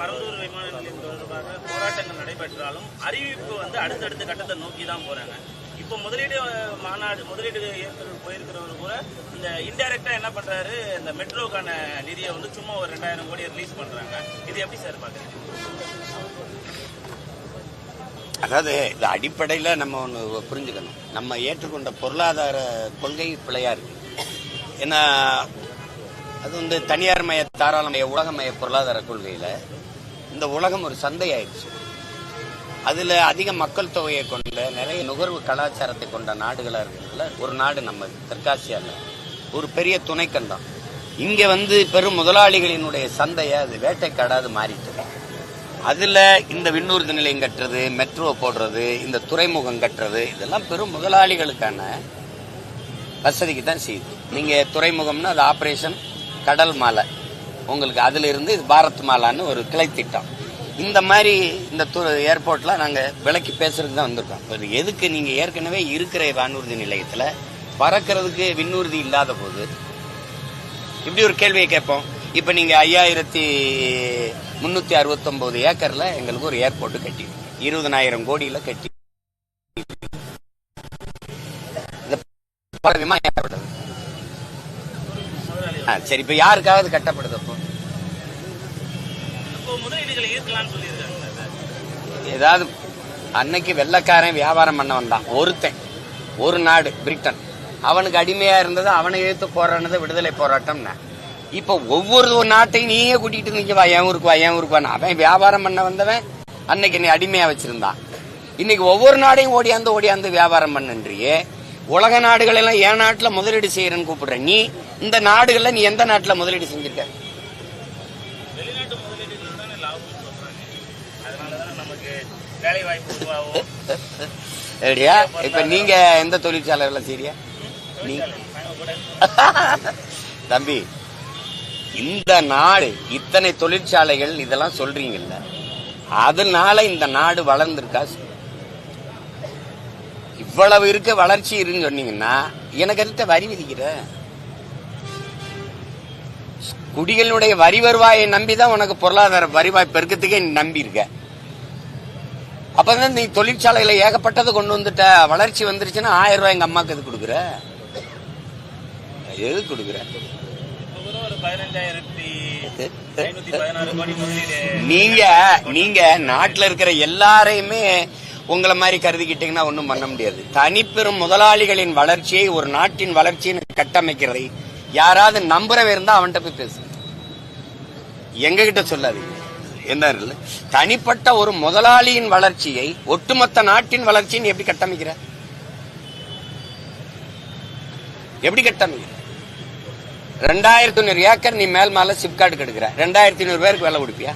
பரந்தூர் விமான நிலையம் தொடர்பாக போராட்டங்கள் நடைபெற்றாலும் அறிவிப்பு அடுத்தடுத்த கட்டத்தை நோக்கி தான் போறாங்க. இப்போ முதலீடு போயிருக்கிறவங்க கூட இந்த இன்டைரக்டா என்ன பண்றாரு, இந்த மெட்ரோக்கான நிதியை சும்மா ஒரு 2000 கோடி ரிலீஸ் பண்றாங்க. இது எப்படி சார் பாக்குறீங்க? அதாவது இது அடிப்படையில் நம்ம ஒன்று புரிஞ்சுக்கணும். நம்ம ஏற்றுக்கொண்ட பொருளாதார கொள்கை பிழையா இருக்கு. ஏன்னா அது தனியார் மய தாராளமய உலகமய பொருளாதார கொள்கையில இந்த உலகம் ஒரு சந்தை ஆயிடுச்சு. அதுல அதிக மக்கள் தொகையை கொண்ட நிறைய நுகர்வு கலாச்சாரத்தை கொண்ட நாடுகளா இருக்கிறதுல ஒரு நாடு நம்ம தெற்காசியால ஒரு பெரிய துணைக்கண்டம். இங்க பெரும் முதலாளிகளினுடைய சந்தையை அது வேட்டைக்காடாது மாறிட்டு, அதுல இந்த விண்ணூர்தி நிலையம் கட்டுறது, மெட்ரோ போடுறது, இந்த துறைமுகம் கட்டுறது, இதெல்லாம் பெரும் முதலாளிகளுக்கான வசதிக்கு தான் செய்யுது. நீங்க துறைமுகம்னா அது ஆபரேஷன் கடல் மாலை, உங்களுக்கு அதுல இருந்து பாரத் மாலான்னு ஒரு கிளை திட்டம். இந்த மாதிரி இந்த ஏர்போர்ட்ல நாங்க விலைக்கு பேசுறதுக்கு தான் வந்திருக்கோம். எதுக்கு நீங்க ஏற்கனவே இருக்கிற வானூர்தி நிலையத்துல பறக்கிறதுக்கு விண்ணூர்தி இல்லாத போது இப்படி ஒரு கேள்வியை கேட்போம். இப்ப நீங்க 5369 ஏக்கர்ல எங்களுக்கு ஒரு ஏர்போர்ட் கட்டி 20,000 கோடியில கட்டி சரி, இப்ப யாருக்காவது கட்டப்படுது? அப்போ ஏதாவது அன்னைக்கு வெள்ளக்காரன் வியாபாரம் பண்ண வந்தான் ஒருத்தன், ஒரு நாடு பிரிட்டன், அவனுக்கு அடிமையா இருந்தது, அவனை எழுத்து போராடினது விடுதலை போராட்டம்னா. இப்ப ஒவ்வொரு நாட்டையும் நீயே கூட்டிட்டு நிக்கவா, என் ஊருக்கு அவன் வியாபாரம் பண்ண வந்தவன் அன்னைக்கு நீ அடிமையா வச்சிருந்தான். இன்னைக்கு ஒவ்வொரு நாடையும் ஓடியாந்து வியாபாரம் பண்ணுன்றியே. உலக நாடுகள் எல்லாம் என் நாட்டுல முதலீடு செய்யறன்னு கூப்பிடுற நீ, இந்த நாடுகள்ல நீ எந்த நாட்டுல முதலீடு செஞ்சிருக்க? இப்ப நீங்க எந்த தொழிற்சாலைகள செய்றியா தம்பி? இந்த நாடு இத்தனை தொழிற்சாலைகள் இதெல்லாம் சொல்றீங்கல்ல, அதனால இந்த நாடு வளர்ந்திருக்கா? இவ்வளவு இருக்க வளர்ச்சி இருக்குன்னு சொன்னீங்கன்னா எனக்கு அடுத்த வரி விதிக்கிற குடிகளுடைய வரி வருவாயை நம்பிதான் உனக்கு பொருளாதார வருவாய் பெருக்கத்துக்கே நம்பி இருக்க. அப்பதான் நீ தொழிற்சாலைகளை ஏகப்பட்டது கொண்டு வந்துட்ட, வளர்ச்சி வந்துருச்சுன்னா 1000 ரூபாய் எங்க அம்மாக்கு எது கொடுக்குற? எது கொடுக்குற? நீங்க நாட்டுல இருக்கிற எல்லாரையுமே உங்களை மாதிரி கருதிக்கிட்டீங்கன்னா ஒன்னும் பண்ண முடியாது. தனிப்பெரும் முதலாளிகளின் வளர்ச்சியை ஒரு நாட்டின் வளர்ச்சின்னு கட்டமைக்கிறதை யாராவது நம்புறவே இருந்தா அவன்கிட்ட போய் பேசு, எங்க கிட்ட சொல்லாதீங்க. என்ன தனிப்பட்ட ஒரு முதலாளியின் வளர்ச்சியை ஒட்டுமொத்த நாட்டின் வளர்ச்சின்னு எப்படி கட்டமைக்கிற? எப்படி கட்டமைக்கிற? 2500 ஏக்கர் நீ மேல் மேல சிப்கார்டு கெடுக்கிற, 2500 பேருக்கு வேலை கொடுப்பியா?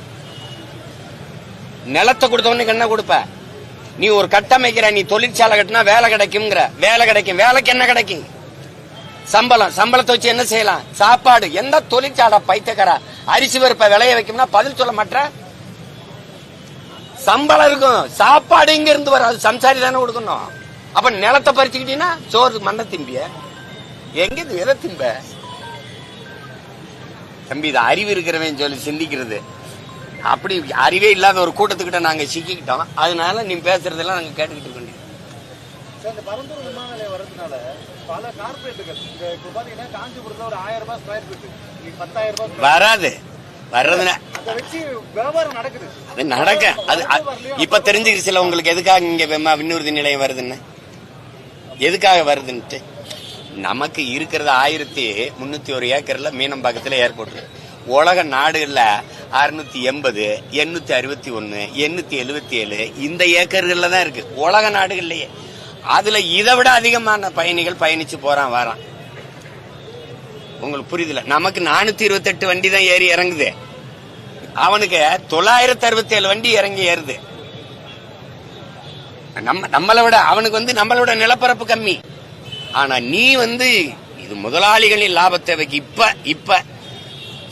நிலத்தை கொடுத்தவனுக்கு என்ன கொடுப்ப? நீ ஒரு கட்டமைக்கிற, நீ தொழிற்சாலை கட்டினா வேலை கிடைக்கும்ங்கிற, வேலை கிடைக்கும், வேலைக்கு என்ன கிடைக்கும்? சம்பளத்தை வச்சு என்ன செய்யலாம்? சாப்பாடு. எந்த தொழிற்சாலை பைத்தக்கரா அரிசி பருப்பை விளைய வைக்கும்னா பதில் சொல்ல மாட்ட? சம்பளம் இருக்கும், சாப்பாடு இங்க இருந்து வராது, சம்சாரி தானே கொடுக்கணும். அப்ப நிலத்தை பறிச்சுக்கிட்டீங்கன்னா சோறு மண்ணை திம்பிய, எங்க எதை திம்ப? தம்பி, இது அறிவு இருக்கிறவன் சொல்லி சிந்திக்கிறது. அப்படி அறிவே இல்லாத ஒரு கூட்டத்துக்கிட்ட நாங்க சிக்கிக்கிட்டோம். அதனால நீ பேசுறதெல்லாம் நாங்க கேட்டுக்கிட்டு இருக்கோம். இந்த பரந்தூர் விமான நிலையம் வரதுனால பல கார்பரேட்டுகள் இப்ப பாத்தீங்கன்னா காஞ்சிபுரத்துல ஒரு 1000 ரூபாய் ஸ்கொயர் ஃபீட் 10,000 ரூபாய் வராது. வர்றதுன்னா அதை வச்சு வியாபாரம் நடக்குது. அது நடக்க அது இப்ப தெரிஞ்சுக்கிச்சுல உங்களுக்கு எதுக்காக இங்க விண்ணூர்தி நிலையம் வருதுன்னு, எதுக்காக வருதுன்ட்டு. நமக்கு இருக்கிறது 1301 ஏக்கர்ல மீனம்பாக்கத்துல ஏர்போர்ட். உலக நாடுகள்ல 680, 861, 877 இந்த ஏக்கர்கள்ல தான் இருக்கு உலக நாடுகள்லயே. அதுல இதை விட அதிகமான பயணிகள் பயணிச்சு போறான் வரான். உங்களுக்கு புரியுதுல? நமக்கு 428 வண்டி தான் ஏறி இறங்குது, அவனுக்கு 967 வண்டி இறங்கி ஏறுது. நம்மளை விட அவனுக்கு நம்மளோட நிலப்பரப்பு கம்மி. ஆனா நீ இது முதலாளிகளின் லாபத்தை வைக்க இப்ப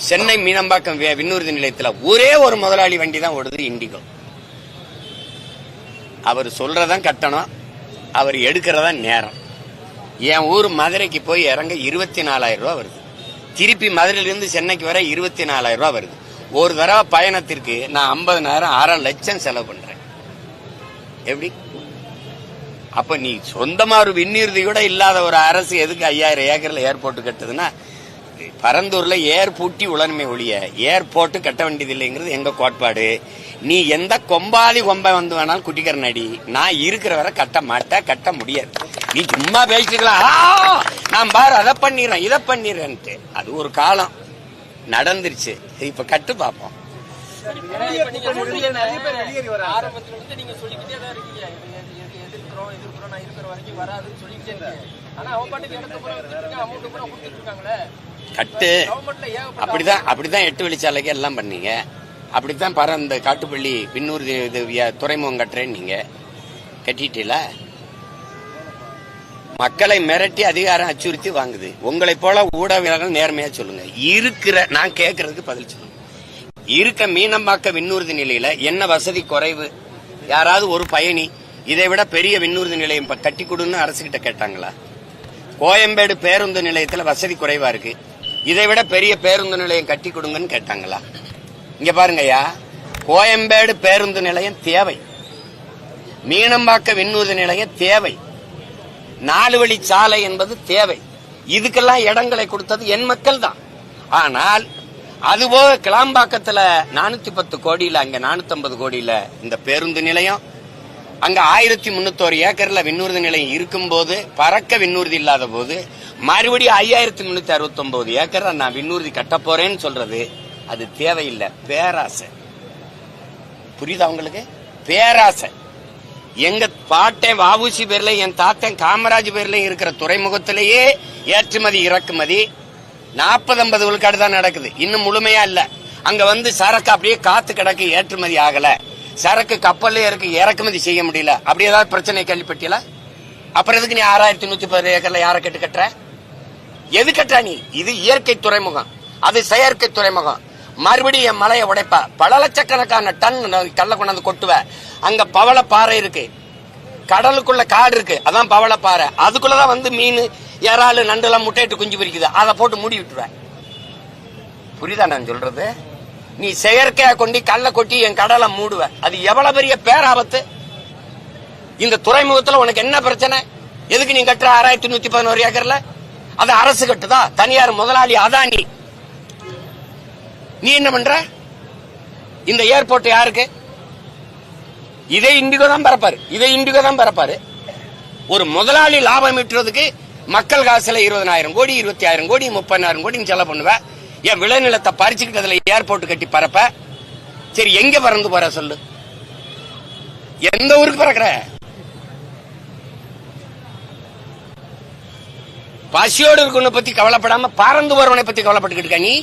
சென்னை மீனம்பாக்கம் விண்ணூர்தி நிலையத்துல ஒரே ஒரு முதலாளி வண்டி தான் ஓடுது, இண்டிகோ. அவர் சொல்றதான் கட்டணம், அவர் எடுக்கிறதா நேரம். என் ஊர் மதுரைக்கு போய் இறங்க 24,000 ரூபாய் வருது. திருப்பி மதுரையிலிருந்து சென்னைக்கு வர 24,000 ரூபாய் வருது. ஒரு தடவை பயணத்திற்கு நான் 50,000 6 லட்சம் செலவு பண்றேன். எப்படி? அப்ப நீ சொந்தமா ஒரு விண்ணீர்தி கூட இல்லாத ஒரு அரசு எதுக்கு 5000 ஏக்கர்ல ஏர்போர்ட் கட்டுதுன்னா, பரந்தூர்ல ஏர்பூட்டி உளன்மை ஒழிய ஏர்போர்ட் கட்ட வேண்டியது இல்லைங்கிறது எங்க கோட்பாடு. நீ எந்த கொம்பாதி கொம்பை வந்து வேணாலும் குட்டிக்கிற நடி, நான் இருக்கிற வரை கட்ட மாட்டேன், கட்ட முடியாது. நீ சும்மா பேசிக்கலாம், நான் பாரு அதை பண்ணிடுறேன் இதை பண்ணிடுறேன்ட்டு. அது ஒரு காலம் நடந்துருச்சு. இப்ப கட்டு பார்ப்போம். கட்டு அப்படிதான் 8 வழிச்சாலைக்கு எல்லாம் பண்ணீங்க. அப்படித்தான் இந்த காட்டுப்பள்ளி பின்னூர் துறைமுகம் கட்டுறேன்னு நீங்க கட்டிட்டீல. மக்களை மிரட்டி அதிகாரம் அச்சுறுத்தி வாங்குது. உங்களை போல ஊடகங்கள் நேர்மையா சொல்லுங்க. நான் கேட்கறதுக்கு பதில் சொல்லுங்க. இருக்க மீனம்பாக்க விண்ணூர்தி நிலையில என்ன வசதி குறைவு? யாராவது ஒரு பயணி இதை விட பெரிய விண்ணூர்தி நிலையம் கட்டி கொடுன்னு அரசுகிட்ட கேட்டாங்களா? கோயம்பேடு பேருந்து நிலையத்துல வசதி குறைவா இருக்கு, இதை விட பெரிய பேருந்து நிலையம் கட்டி கொடுங்கன்னு கேட்டாங்களா? இங்க பாருங்கய்யா, கோயம்பேடு பேருந்து நிலையம் தேவை, மீனம்பாக்க விண்ணூர்தி நிலையம் தேவை, 4 வழி சாலை என்பது தேவை. இதுக்கெல்லாம் இடங்களை கொடுத்தது என் மக்கள் தான். ஆனால் அதுபோக கிளாம்பாக்கத்துல 410 கோடியில, அங்க 450 கோடியில இந்த பேருந்து நிலையம், அங்க 1301 ஏக்கர்ல விண்ணூர்தி நிலையம் இருக்கும் போது, பறக்க விண்ணூர்தி இல்லாத போது மறுபடியும் 5369 ஏக்கர் நான் விண்ணூர்தி கட்ட போறேன்னு சொல்றது அது தேவையில்லை, பேராசை. புரியுதா உங்களுக்கு? பேராசை. எங்க பாட்டன் வாவுசி பேர்ல, என் தாத்தன் காமராஜ் பேர்ல இருக்கிற துறைமுகத்திலேயே ஏற்றுமதி இறக்குமதி 40-50 விழுக்காடு தான் நடக்குது, இன்னும் முழுமையா இல்ல. அங்க வந்து சரக்கு அப்படியே காத்து கிடக்கு, ஏற்றுமதி ஆகல. சரக்கு கப்பல்ல இருக்கு, இறக்குமதி செய்ய முடியல. அப்படி ஏதாவது பிரச்சனை கேள்விப்பட்டியல? அப்புறம் எதுக்கு நீ 6110 ஏக்கர்ல யாரை கட்டுற? எது கட்டுற நீ? இது இயற்கை துறைமுகம், அது செயற்கை துறைமுகம். மறுபடியும் என் மலையை உடைப்ப, பல லட்சக்கணக்கான டன் கல்ல கொண்டாந்து கொட்டுவ. அங்க பவளப்பாறை இருக்கு, கடலுக்குள்ள காடு இருக்கு, அதான் பவளப்பாறை. அதுக்குள்ளதான் வந்து மீன், இறாலு, நண்டுலாம் முட்டையிட்டு குஞ்சு பிரிக்குது, அதை போட்டு மூடி விட்டுருவேன். புரியுதா நான் சொல்றது? நீ செயற்கையா கொண்டு கல்ல கொட்டி என் கடலை மூடுவ. அது எவ்வளவு பெரிய பேராபத்து. இந்த துறைமுகத்துல உனக்கு என்ன பிரச்சனை? எதுக்கு நீ கட்டுற 6111 ஏக்கர்ல? அது அரசு கட்டுதா? தனியார் முதலாளி அதானி. நீ என்ன பண்ற? இந்த ஏர்போர்ட் யாருக்கு? இதே இண்டிகோ தான் பரப்பாரு. ஒரு முதலாளி லாபம் ஈட்டுறதுக்கு மக்கள் காசுல 20,000 கோடி, 20,000 கோடி, 30,000 கோடி செலவு பண்ணுவ. என் விளைநிலத்தை பறிச்சுக்கிட்டு அதுல ஏர்போர்ட் கட்டி பரப்ப. சரி, எங்க பறந்து போற சொல்லு? எந்த ஊருக்கு பறக்கிற? பசியோடு இருக்கவனை பத்தி கவலைப்படாம பறந்து போறவனை பத்தி கவலைப்பட்டுக்கிட்டு இருக்க நீ.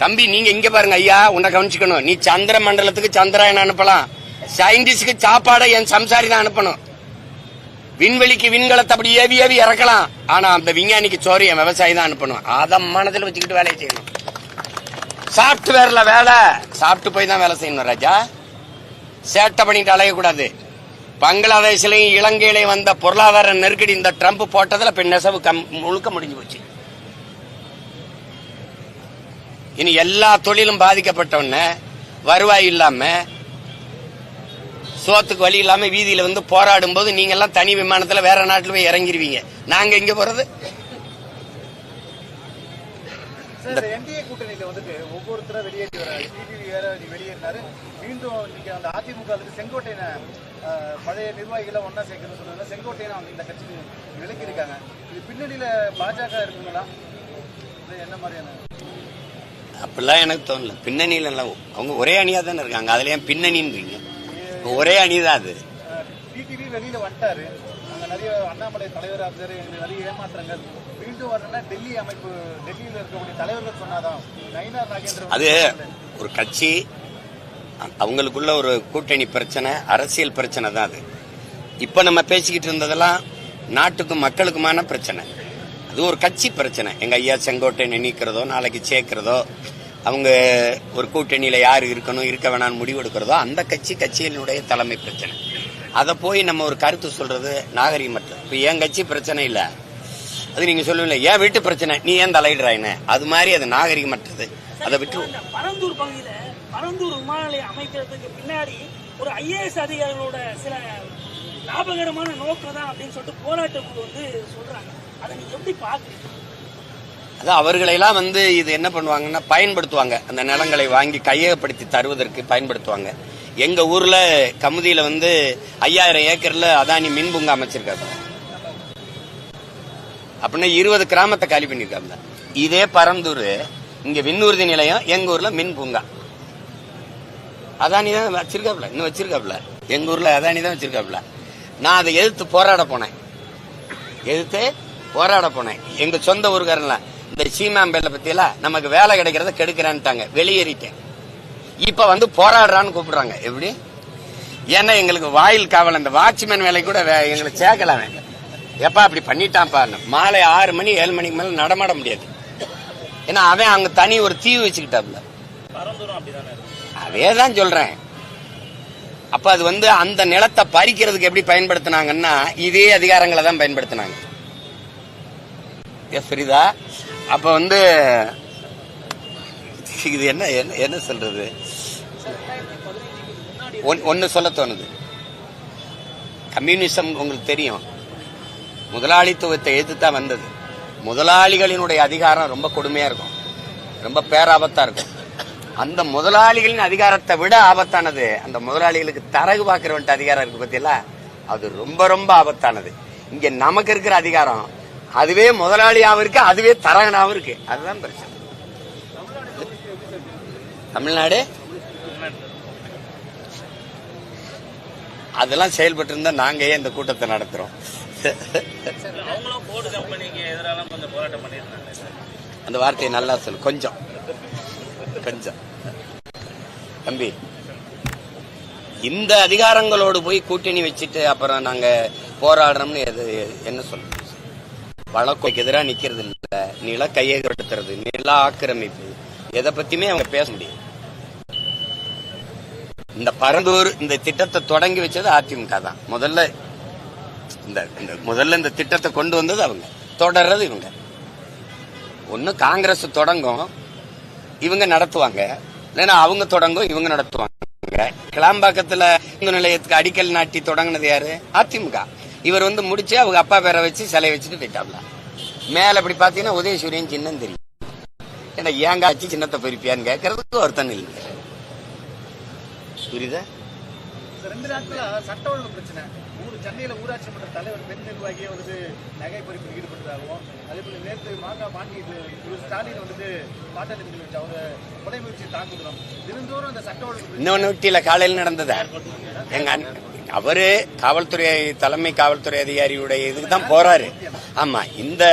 தம்பி, நீங்க இங்க பாருங்க ஐயா, உன்னை கவனிச்சுக்கணும். நீ சந்திர மண்டலத்துக்கு சந்திராயன் அனுப்பலாம், சயின்டிஸ்டுக்கு சாப்பாடை என் சம்சாரி தான் அனுப்பணும், விண்வெளிக்கு விண்கலத்தை அப்படி ஏவி ஏவி இறக்கலாம். ஆனா அந்த விஞ்ஞானிக்கு சோறு என் விவசாயி தான் அனுப்பணும். அதை மனதில் வச்சுக்கிட்டு வேலையை செய்யணும். சாப்ட்வேர்ல வேலை, சாப்பிட்டு போய் தான் வேலை செய்யணும் ராஜா. சேட்டை பண்ணிட்டு அலையக்கூடாது. பங்களாதேஷ்லயும் இலங்கையிலையும் வந்த பொருளாதார நெருக்கடி இந்த ட்ரம்ப் போட்டதுல இப்ப நெசவு முழுக்க முடிஞ்சு போச்சு. இனி எல்லா தொழிலும் பாதிக்கப்பட்டவன, வருவாய் இல்லாம, சோத்துக்கு வழி இல்லாம வீதியில வந்து போராடும் போது நீங்க எல்லாம் தனி விமானத்துல வேற நாட்டுல போய் இறங்கிருவீங்க. நாங்க எங்க போறது? என்டிஏ கூட்டணியில வந்துட்டு ஒவ்வொருத்தர வெளியேற்றி வராரு. டிடிவி வேற வெளியேறினாரு. மீண்டும் இன்னைக்கு அந்த அதிமுக செங்கோட்டையனை பழைய நிர்வாகிகளை ஒன்னா சேர்க்கணும்னு சொன்னாங்க. செங்கோட்டையனை அவங்க இந்த கட்சி விலக்கி இருக்காங்க. இது பின்னணியில பாஜக இருக்குங்களா? என்ன மாதிரியான? அப்படிலாம் எனக்கு தோணல. பின்னணியில எல்லாம் அவங்க ஒரே அணியா தானே இருக்காங்க. அதுல ஏன் பின்னணின்னு? ஒரே அணிதான் அது. டிடிவி வெளியில வந்துட்டாரு. அங்க நிறைய அண்ணாமலை தலைவராக இருந்தாரு. நிறைய ஏமாற்றங்கள். மீண்டும் வரணும்னா டெல்லி அமைப்பு, டெல்லியில இருக்கக்கூடிய தலைவர்கள் சொன்னாதான். நயினார் நாகேந்திரன் அது ஒரு கட்சி, அவங்களுக்குள்ள ஒரு கூட்டணி பிரச்சனை, அரசியல் பிரச்சனை தான் அது. இப்ப நம்ம பேசிக்கிட்டு இருந்ததெல்லாம் நாட்டுக்கும் மக்களுக்குமான பிரச்சனை. அது ஒரு கட்சி பிரச்சனை. எங்க ஐயா செங்கோட்டையனை நீக்கிறதோ, நாளைக்கு சேர்க்கிறதோ, அவங்க ஒரு கூட்டணியில யாரு இருக்கணும் இருக்க வேணாம்னு முடிவு எடுக்கிறதோ, அந்த கட்சியினுடைய தலைமை பிரச்சனை. அதை போய் நம்ம ஒரு கருத்து சொல்றது நாகரிகமற்ற. இப்ப என் கட்சி பிரச்சனை இல்ல, அது நீங்க சொல்லுவீங்க ஏன் வீட்டு பிரச்சனை நீ ஏன் தலையிடுறாயின்னு, அது மாதிரி அது நாகரிகமற்றது. அதை விட்டு பரந்தூர் பகுதியில பரந்தூர் விமான நிலையம் அமைக்கிறதுக்கு பின்னாடி ஒரு IAS அதிகாரிகளோட சில லாபகரமான நோக்கம் தான் அப்படின்னு சொல்லிட்டு போராட்ட குழு வந்து சொல்றாங்க. அதை நீங்க எப்படி பாக்குறீங்க? அது அவர்களெல்லாம் வந்து இது என்ன பண்ணுவாங்கன்னா பயன்படுத்துவாங்க, அந்த நிலங்களை வாங்கி கையகப்படுத்தி தருவதற்கு பயன்படுத்துவாங்க. எங்க ஊர்ல கமுதியில வந்து 5000 ஏக்கர்ல அதானி மின் பூங்கா அமைச்சிருக்காங்க. அப்படின்னா 20 கிராமத்தை காலி பண்ணிருக்காங்க. இதே பரந்தூர் இங்க விண்ணூர்தி நிலையம், எங்க ஊர்ல மின் பூங்கா அதானி தான் வச்சிருக்காப்ல, இன்னும் வச்சிருக்காப்ல. எங்க ஊர்ல அதானி தான் வச்சிருக்காப்ல. நான் அதை எதிர்த்து போராட போனேன். எங்க சொந்த ஊருக்காரன்லாம் இந்த சீமாம்பேல பத்தியெல்லாம் நமக்கு வேலை கிடைக்கிறத கெடுக்கிறான்ட்டாங்க, வெளியேறிட்டேன். இப்ப வந்து போராடுறான்னு கூப்பிடுறாங்க. எப்படி? ஏன்னா எங்களுக்கு வாயில் காவல் அந்த வாட்ச்மேன் வேலை கூட எங்களுக்கு சேர்க்கலாம். எப்பா அப்படி பண்ணிட்டான்ப்பா, மாலை 6 மணி 7 மணிக்கு மேல நடமாட முடியாது. ஏன்னா அவன் அங்க தனி ஒரு தீவு வச்சுக்கிட்டாப்ல. அதேதான் சொல்றேன். அப்ப அது வந்து அந்த நிலத்தை பறிக்கிறதுக்கு எப்படி பயன்படுத்தினாங்கன்னா இதே அதிகாரங்களை தான் பயன்படுத்தினாங்க. புரியுதா? அப்ப வந்து இது என்ன சொல்றது, ஒன்னு சொல்ல தோணுது. கம்யூனிசம் உங்களுக்கு தெரியும், முதலாளித்துவத்தை எதிர்த்துதான் வந்தது. முதலாளிகளினுடைய அதிகாரம் ரொம்ப கொடுமையா இருக்கும், ரொம்ப பேராபத்தா இருக்கும். அந்த முதலாளிகளின் அதிகாரத்தை விட ஆபத்தானது அந்த முதலாளிகளுக்கு தரகு பார்க்கிறவன்ட்டு அதிகாரம் இருக்கு பத்தியில, அது ரொம்ப ரொம்ப ஆபத்தானது. இங்க நமக்கு இருக்கிற அதிகாரம் அதுவே முதலாளியாவும் இருக்கு, அதுவே தரகனாவும் இருக்கு. அதுதான் பிரச்சனை. தமிழ்நாடு அதெல்லாம் செயல்பட்டு இருந்தா நாங்க ஏன் இந்த கூட்டத்தை நடத்துறோம்? அந்த வார்த்தையை நல்லா சொல்லு, கொஞ்சம் தம்பி. இந்த அதிகாரங்களோடு போய் கூட்டணி வச்சுட்டு அப்புறம் நாங்க போராடுறோம்னு என்ன சொல்றோம்? வழக்குக்கு எதிராக நிக்கிறது இல்ல, நில கையகப்படுத்துறது, நில ஆக்கிரமிப்பு, எதை பத்தியுமே அவங்க பேச முடியும். இந்த பரந்தூர் இந்த திட்டத்தை தொடங்கி வச்சது அதிமுக தான். முதல்ல இந்த திட்டத்தை கொண்டு வந்தது அவங்க, தொடர்றது இவங்க. ஒன்னு காங்கிரஸ் தொடங்கும் இவங்க நடத்துவாங்க, இல்லைன்னா அவங்க தொடங்கும் இவங்க நடத்துவாங்க. கிளாம்பாக்கத்துல நிலையத்துக்கு அடிக்கல் நாட்டி தொடங்கினது யாரு? அதிமுக. இவர் வந்து முடிச்சு அவங்க அப்பா பேரை வச்சு சிலை வச்சுட்டு போயிட்டாப்ல. மேல அப்படி பாத்தீங்கன்னா உதயசூரியன் சின்னம் தெரியும். ஏன்னா ஏங்க ஆச்சு சின்னத்தை பொறிப்பியான்னு கேட்கறதுக்கு ஒருத்தன் இல்லை. புரியுதா? 2 நாட்களா சட்ட ஒழுங்கு பிரச்சனை. சென்னையில ஊராட்சி மன்ற தலைவர் பெண் நிர்வாகியை வந்து நகை பறிப்பில் ஈடுபட்டதாகவும், அதே போல நேற்று ஸ்டாலின் வந்து பாட்டாளி வச்சு அவங்க கொலை முயற்சி தாக்குதலும் தினந்தோறும் அந்த சட்ட ஒழுங்கு இன்னொன்னு வீட்டில காலையில் நடந்ததா? எங்க அவரு காவல்துறை தலைமை காவல்துறை அதிகாரியுடைய இதுக்கு தான் போறாரு. ஆமா, இந்த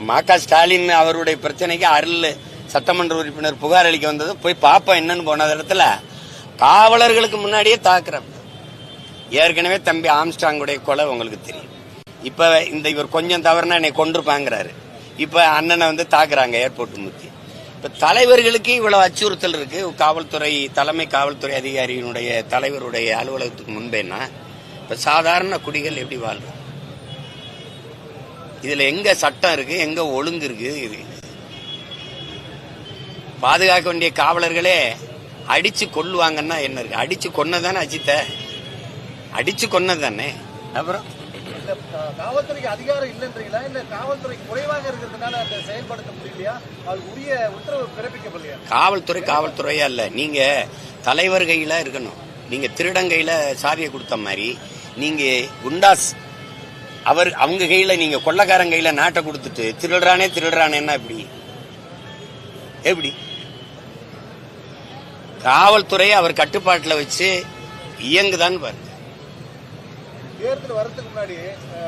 ம.க. ஸ்டாலின் அவருடைய பிரச்சனைக்கு அருள் சட்டமன்ற உறுப்பினர் புகார் அளிக்க வந்தது. போய் பாப்பா என்னன்னு போன இடத்துல காவலர்களுக்கு முன்னாடியே தாக்குற. ஏற்கனவே தம்பி ஆம்ஸ்டாங்குடைய கொலை உங்களுக்கு தெரியும். இப்ப இவர் கொஞ்சம் தவறுனா என்னை கொண்டிருப்பாங்கிறாரு. இப்ப அண்ணனை வந்து தாக்குறாங்க ஏர்போர்ட் முத்தி. இப்ப தலைவர்களுக்கு இவ்வளவு அச்சுறுத்தல் இருக்கு. காவல்துறை தலைமை காவல்துறை அதிகாரியினுடைய தலைவருடைய அலுவலகத்துக்கு முன்பேனா இப்ப சாதாரண குடிகள் எப்படி வாழ்றோம்? இதுல எங்க சட்டம் இருக்கு, எங்க ஒழுங்கு இருக்கு? இது பாதுகாக்க வேண்டிய காவலர்களே அடிச்சு கொல்லுவாங்கன்னா என்ன இருக்கு? அடிச்சு கொன்னதானே அஜித்த, அடிச்சு கொன்னதானே. அப்புறம் காவல்துறைக்கு அதிகாரம் இல்லைன்றீங்களா, இல்ல காவல்துறை குறைவாக இருக்கிறதுனால அதை செயல்படுத்த முடியலையா, அது உரிய உத்தரவு பிறப்பிக்கப்படலையா? காவல்துறையா இல்ல, நீங்க தலைவர் கையில இருக்கணும். நீங்க திருடங்கையில சாவியை கொடுத்த மாதிரி நீங்க குண்டாஸ் அவங்க கையில, நீங்க கொள்ளக்காரன் கையில நாட்டை கொடுத்துட்டு திருடுறானேன்னா எப்படி? காவல்துறையை அவர் கட்டுப்பாட்டுல வச்சு இயங்குதான் பாருங்க. தேர்தல் வரதுக்கு முன்னாடி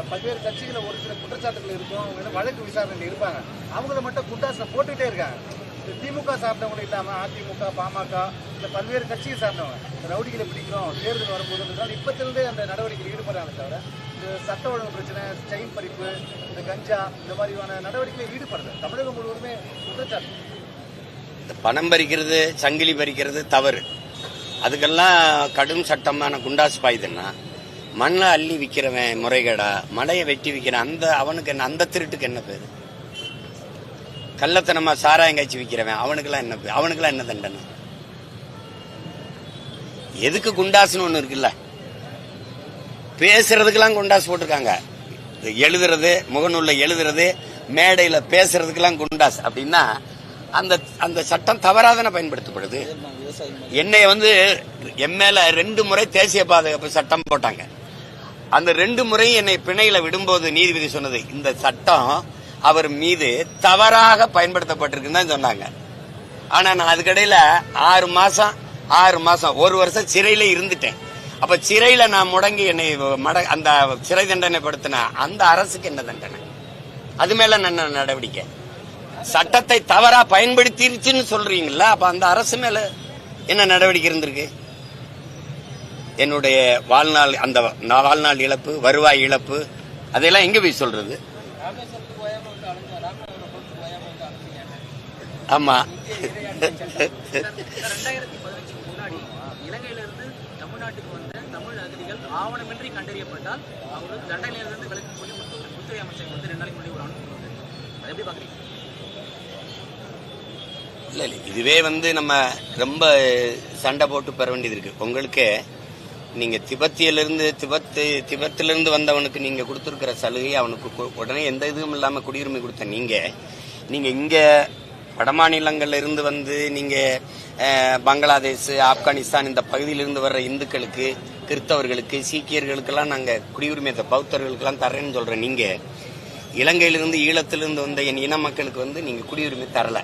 பல்வேறு கட்சிகளை ஒரு சில குற்றச்சாட்டுகள் இருக்கும், அவங்க வழக்கு விசாரணையில் இருப்பாங்க. அவங்கள மட்டும் குண்டாச போட்டுட்டே இருக்காங்க. திமுக சார்ந்தவங்க இல்லாம அதிமுக, பாமக, இந்த பல்வேறு கட்சியை சார்ந்தவங்க ரவுடிகளை பிடிக்கிறோம் தேர்தல் வரும்போது இப்பத்திலிருந்தே அந்த நடவடிக்கையில் ஈடுபடுறாங்க. தவிர இந்த சட்ட ஒழுங்கு பிரச்சனை, செயின் பறிப்பு, இந்த கஞ்சா, இந்த மாதிரியான நடவடிக்கையில் ஈடுபடுறது தமிழகம் முழுவதுமே குற்றச்சாட்டு. பணம் பறிக்கிறது, சங்கிலி பறிக்கிறது தவறு. அதுக்கெல்லாம் கடும் சட்டமான குண்டாஸ் பாயுதுன்னா மண்ணை அள்ளி விற்கிறவன் முறைகேடா, மலையை வெட்டி விற்கிறான் அவனுக்கு என்ன, அந்த திருட்டுக்கு என்ன பேரு? கள்ளத்தனமா சாராயம் காய்ச்சி விற்கிறவன் அவனுக்கெல்லாம் என்ன பேரு? அவனுக்கெல்லாம் என்ன தண்டனை? எதுக்கு குண்டாசுன்னு ஒண்ணு இருக்குல்ல, பேசுறதுக்கெல்லாம் குண்டாசு போட்டிருக்காங்க. எழுதுறது, முகநூல்ல எழுதுறது, மேடையில பேசுறதுக்கெல்லாம் குண்டாஸ் அப்படின்னா அந்த அந்த சட்டம் தவறாதான பயன்படுத்தப்படுது. என்னை என் மேல 2 முறை தேசிய பாதுகாப்பு சட்டம் போட்டாங்க. அந்த 2 முறையும் என்னை பிணையில விடும்போது நீதிபதி சொன்னது, இந்த சட்டம் அவர் மீது தவறாக பயன்படுத்தப்பட்டிருக்குன்னு தான் சொன்னாங்க. ஆனா நான் அதுக்கடையில 6 மாசம் 1 வருஷம் சிறையில இருந்துட்டேன். அப்ப சிறையில நான் முடங்கி என்னை அந்த சிறை தண்டனை படுத்தின அந்த அரசுக்கு என்ன தண்டனை? அது மேல என்ன நடவடிக்கை? சட்டத்தை தவறா பயன்படுத்திருச்சுன்னு சொல்றீங்களா, அப்ப அந்த அரசு மேல என்ன நடவடிக்கை இருந்திருக்கு? என்னுடைய வாழ்நாள், அந்த வாழ்நாள் இழப்பு, வருவாய் இழப்பு, அதெல்லாம் எங்க போய் சொல்றது? ஆமா. இலங்கையிலிருந்து தமிழ்நாட்டுக்கு வந்த தமிழ் அகதிகள் ஆவணமின்றி கண்டறியப்பட்டால் அவங்களுக்கு தண்டனையிலிருந்து விலக்கு சொல்லி உள்துறை அமைச்சர் 2 நாளைக்கு முன்னாடி ஒரு அனுமதி கொடுத்தாரு. அதை எப்படி பாக்குறீங்க? இல்ல இதுவே நம்ம ரொம்ப சண்டை போட்டு பெற வேண்டியது இருக்கு. உங்களுக்கு நீங்க திபத்திலிருந்து வந்தவனுக்கு நீங்க கொடுத்திருக்கிற சலுகை அவனுக்கு உடனே எந்த இதுவும் இல்லாம குடியுரிமை கொடுத்த நீங்க இங்க வடமாநிலங்கள்ல இருந்து நீங்க பங்களாதேஷ், ஆப்கானிஸ்தான் இந்த பகுதியிலிருந்து வர்ற இந்துக்களுக்கு, கிறிஸ்தவர்களுக்கு, சீக்கியர்களுக்கெல்லாம் நாங்க குடியுரிமையத்தை, பௌத்தர்களுக்கெல்லாம் தர்றேன்னு சொல்ற நீங்க இலங்கையிலிருந்து, ஈழத்திலிருந்து வந்த என் இன மக்களுக்கு நீங்க குடியுரிமை தரல.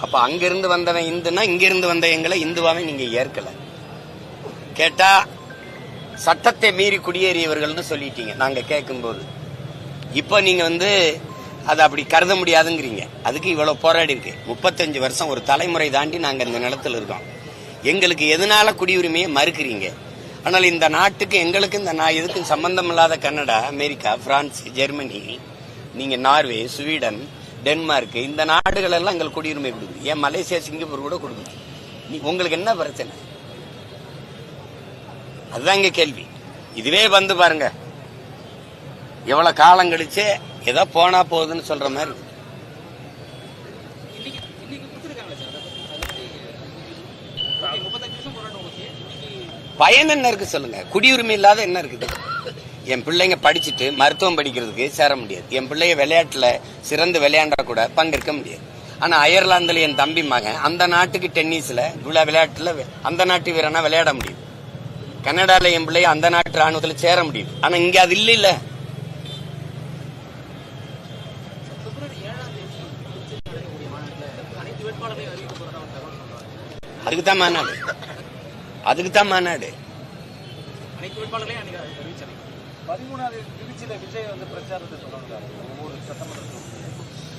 அப்ப அங்கிருந்து வந்தவன் இந்துன்னா இங்கிருந்து வந்த எங்களை இந்துவாவே நீங்க ஏற்கல. கேட்டா சட்டத்தை மீறி குடியேறியவர்கள்னு சொல்லிட்டீங்க நாங்க கேட்கும்போது. இப்ப நீங்க அதை அப்படி கருத முடியாதுங்கிறீங்க. அதுக்கு இவ்வளவு போராடி இருக்கு. 35 வருஷம், ஒரு தலைமுறை தாண்டி நாங்க இந்த நிலத்துல இருக்கோம். எங்களுக்கு எதனால குடியுரிமையை மறுக்கிறீங்க? ஆனால் இந்த நாட்டுக்கு எங்களுக்கு எதுக்கும் சம்பந்தம் இல்லாத கனடா, அமெரிக்கா, பிரான்ஸ், ஜெர்மனி, நீங்க நார்வே, ஸ்வீடன், டென்மார்க், இந்த நாடுகள் எல்லாம் எங்களுக்கு குடியுரிமை கொடுக்குது. ஏன் மலேசியா, சிங்கப்பூர் கூட கொடுக்குது. உங்களுக்கு என்ன பிரச்சனை? அதுதான் இங்க கேள்வி. இதுவே பாருங்க, எவ்வளவு காலம் கழிச்சு ஏதோ போனா போகுதுன்னு சொல்ற மாதிரி. பயன் என்ன இருக்கு சொல்லுங்க? குடியுரிமை இல்லாத என்ன இருக்குது? என் பிள்ளைங்க படிச்சுட்டு மருத்துவம் படிக்கிறதுக்கு சேர முடியாது. என் பிள்ளைங்க விளையாட்டுல சிறந்து விளையாண்டா கூட பங்கேற்க முடியாது. ஆனா அயர்லாந்துல என் தம்பி மகன் அந்த நாட்டுக்கு டென்னிஸ்ல விளையாட்டுல அந்த நாட்டு வீரனா விளையாட முடியும். கனடால என் பிள்ளைங்க அந்த நாட்டு ராணுவத்துல சேர முடியும். ஆனா இங்க அது இல்ல. அதுக்குதான் மாநாடு. 13வது திருச்சியில விஜய் பிரச்சாரத்தை தொடர்ந்தார். ஒவ்வொரு சட்டமன்றத்திலும்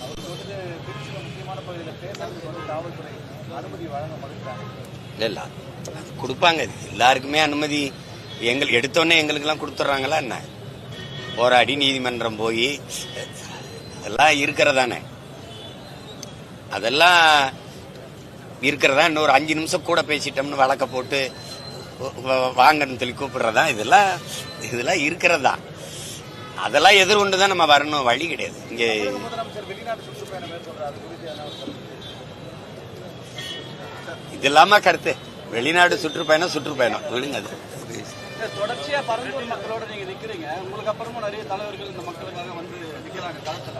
அவருக்கு திருச்சியில முக்கியமான பகுதியில் பேசுறதுக்கு காவல்துறை அனுமதி வழங்க மறுக்கிறாங்க. இல்ல கொடுப்பாங்க. எல்லாருக்குமே அனுமதி எடுத்தோடனே எங்களுக்கு எல்லாம் கொடுத்துட்றாங்களா என்ன? போராடி நீதிமன்றம் போய் அதெல்லாம் இருக்கிறதானே. அதெல்லாம் இருக்கிறதா? இன்னொரு 5 நிமிஷம் கூட பேசிட்டோம்னு வழக்க போட்டு வாங்கன்னு சொல்லி கூப்பிடுறதா? இதெல்லாம் இருக்கிறதா? அதெல்லாம் எதிர்கொண்டுதான் நம்ம வரணும். வழி கிடையாது. இங்க இது இல்லாம கருத்து வெளிநாடு சுற்றுப்பயணம் விடுங்க. அது தொடர்ச்சியா பரந்தூர் மக்களோட நீங்க நிக்கிறீங்க. உங்களுக்கு அப்புறமும் நிறைய தலைவர்கள் இந்த மக்களுக்காக நிக்கிறாங்க களத்துல.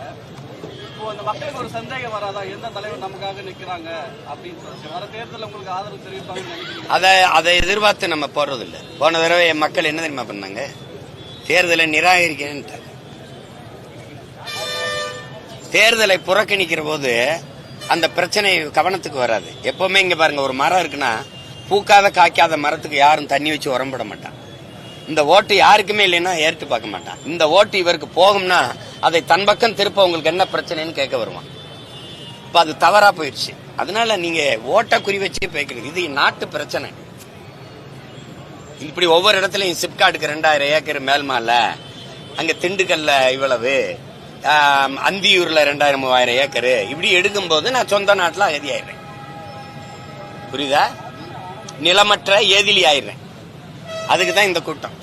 இப்போ அந்த மக்களுக்கு ஒரு சந்தேகம் வராதா, எந்த தலைவர் நமக்காக நிக்கிறாங்க அப்படின்னு சொல்லிட்டு? வர தேர்தலில் உங்களுக்கு ஆதரவு தெரிவிப்பாங்கன்னு நினைக்கிறீங்க? அதை எதிர்பார்த்து நம்ம போறது இல்லை. போன தடவை என் மக்கள் என்ன தெரியுமா பண்ணாங்க? தேர்தலை நிராகரிக்கிறேன்ட்டாங்க. தேர்தலை புறக்கணிக்கிற போது அந்த பிரச்சனை கவனத்துக்கு வராது. எப்பவுமே இங்க பாருங்க, ஒரு மரம் இருக்குன்னா பூக்காத காய்க்காத மரத்துக்கு யாரும் தண்ணி வச்சு உரம்பிட மாட்டான். இந்த ஓட்டு யாருக்குமே இல்லைன்னா ஏற்று பார்க்க மாட்டான். இந்த ஓட்டு இவருக்கு போகும்னா அதை தன் பக்கம் திருப்ப உங்களுக்கு என்ன பிரச்சனைன்னு கேட்க வருவான். இப்ப அது தவறா போயிடுச்சு. அதனால நீங்க ஓட்ட குறி வச்சு பேக்கிறீங்க. இது நாட்டு பிரச்சனை. இப்படி ஒவ்வொரு இடத்துலயும் சிப்காட்டுக்கு 2000 ஏக்கர் மேல்மால, அங்க திண்டுக்கல்ல இவ்வளவு, அந்தியூர்ல 2000-3000 ஏக்கர், இப்படி எடுக்கும் போது நான் சொந்த நாட்டுல அகதி ஆயிடுறேன். புரியுதா? நிலமற்ற ஏதிலி ஆயிடுறேன். அதுக்கு தான் இந்த கூட்டம்.